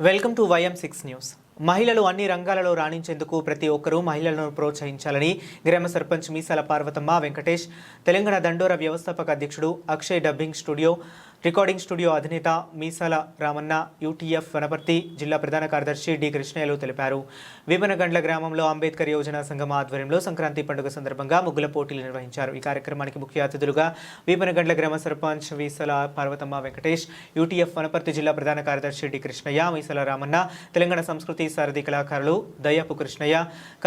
Welcome to YM6 news. మహిళలు అన్ని రంగాలలో రాణించేందుకు ప్రతి ఒక్కరూ మహిళలను ప్రోత్సహించాలని గ్రామ సర్పంచ్ మీసాల పార్వతమ్మ వెంకటేష్, తెలంగాణ దండోర వ్యవస్థాపక అధ్యక్షుడు Akshay dubbing studio, recording studio అధినేత మీసాల రామన్న, UTF వనపర్తి జిల్లా ప్రధాన కార్యదర్శి డి కృష్ణయ్యలు తెలిపారు. వీపనగండ్ల గ్రామంలో అంబేద్కర్ యోజన సంఘం ఆధ్వర్యంలో సంక్రాంతి పండుగ సందర్భంగా ముగ్గుల పోటీలు నిర్వహించారు. ఈ కార్యక్రమానికి ముఖ్య అతిథులుగా వీపనగండ్ల గ్రామ సర్పంచ్ మీసాల పార్వతమ్మ వెంకటేష్, UTF వనపర్తి జిల్లా ప్రధాన కార్యదర్శి డి కృష్ణయ్య, మీసాల రామన్న, తెలంగాణ సంస్కృతి సారథి కళాకారులు దయ్యపు కృష్ణయ్య,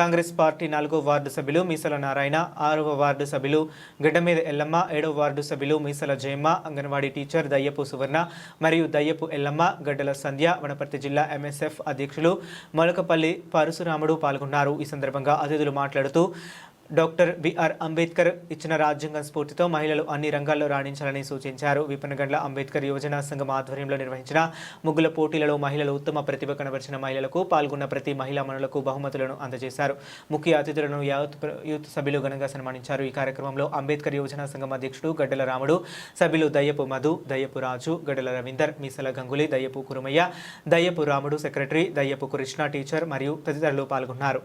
కాంగ్రెస్ పార్టీ 4వ వార్డు సభ్యులు మీసాల నారాయణ, 6వ వార్డు సభ్యులు గడ్డమీద ఎల్లమ్మ, 7వ వార్డు సభ్యులు మీసాల జయమ్మ, అంగన్వాడీ టీచర్ దయ్యపు సువర్ణ మరియు దయ్యపు ఎల్లమ్మ, గడ్డల సంధ్య, వనపర్తి జిల్లా MSF అధ్యక్షులు మలకపల్లి పరశురాముడు పాల్గొన్నారు. ఈ సందర్భంగా అతిథులు మాట్లాడుతూ డాక్టర్ బిఆర్ అంబేద్కర్ ఇచ్చిన రాజ్యాంగ స్ఫూర్తితో మహిళలు అన్ని రంగాల్లో రాణించాలని సూచించారు. వీపనగండ్ల అంబేద్కర్ యోజన సంఘం ఆధ్వర్యంలో నిర్వహించిన ముగ్గుల పోటీలలో మహిళలు ఉత్తమ ప్రతిభ కనబరిచిన మహిళలకు పాల్గొన్న ప్రతి మహిళా మనులకు బహుమతులను అందజేశారు. ముఖ్య అతిథులను యూత్ సభ్యులు ఘనంగా సన్మానించారు. ఈ కార్యక్రమంలో అంబేద్కర్ యోజన సంఘం అధ్యక్షుడు గడ్డల రాముడు, సభ్యులు దయ్యపు మధు, దయ్యపు రాజు, గడ్డల రవీందర్, మీసల గంగులీ, దయ్యపు కురుమయ్య, దయ్యపు రాముడు సెక్రటరీ, దయ్యపు కృష్ణ టీచర్ మరియు తదితరులు పాల్గొన్నారు.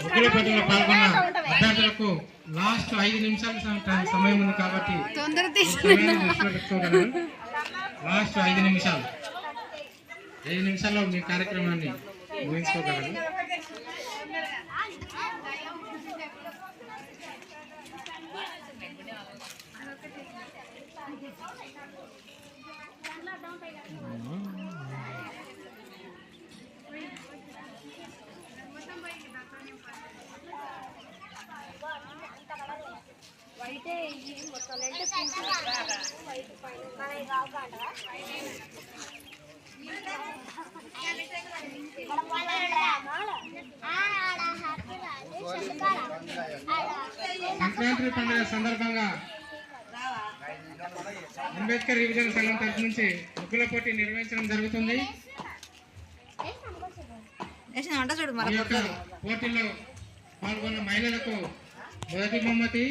ముగ్గుల పోటీలో పాల్గొన్న అభ్యర్థులకు లాస్ట్ 5 నిమిషాల సమయం ఉంది కాబట్టి లాస్ట్ 5 నిమిషాల్లో మీ కార్యక్రమాన్ని ముగించుకోగలరు. సంక్రాంతి పండుగ సందర్భంగా అంబేద్కర్ యువజన సంఘం తరఫు నుంచి ముగ్గుల పోటీ నిర్వహించడం జరుగుతుంది. పోటీలో పాల్గొన్న మహిళలకు మొదటి బహుమతి